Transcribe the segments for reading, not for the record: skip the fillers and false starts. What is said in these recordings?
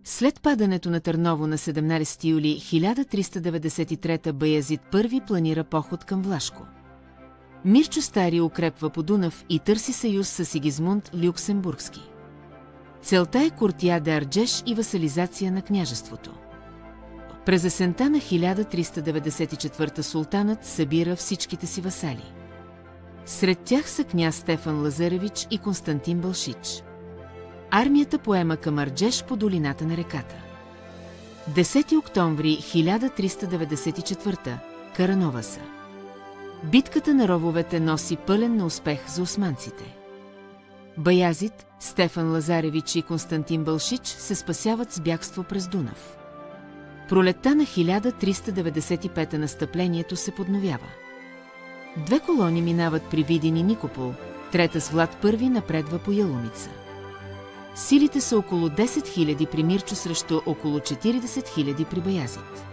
След падането на Търново на 17 юли 1393 Баязид I планира поход към Влашко. Мирчо Стари укрепва по Дунав и търси съюз с Сигизмунд Люксембургски. Целта е Куртия де Арджеш и васализация на княжеството. През есента на 1394 султанът събира всичките си васали. Сред тях са княз Стефан Лазаревич и Константин Бълшич. Армията поема към Арджеш по долината на реката. 10 октомври 1394 Карановаса. Битката на рововете носи пълен неуспех за османците. Баязид, Стефан Лазаревич и Константин Бълшич се спасяват с бягство през Дунав. Пролетта на 1395 настъплението се подновява. Две колони минават при Видин и Никопол, трета с Влад I напредва по Ялуница. Силите са около 10 000 при Мирчо срещу около 40 000 при Баязид.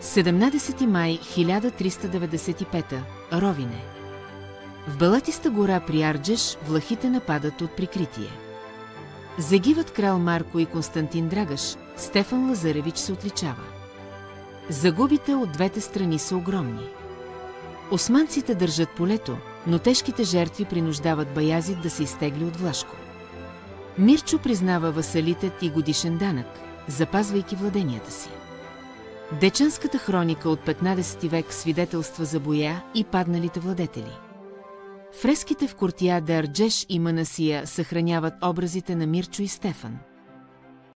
17 май 1395 Ровине. В Балатиста гора при Арджеш влахите нападат от прикритие. Загиват крал Марко и Константин Драгаш, Стефан Лазаревич се отличава. Загубите от двете страни са огромни. Османците държат полето, но тежките жертви принуждават Баязид да се изтегли от Влашко. Мирчо признава васалите и годишен данък, запазвайки владенията си. Дечанската хроника от 15 век свидетелства за боя и падналите владетели. Фреските в Куртия де Арджеш и Манасия съхраняват образите на Мирчо и Стефан.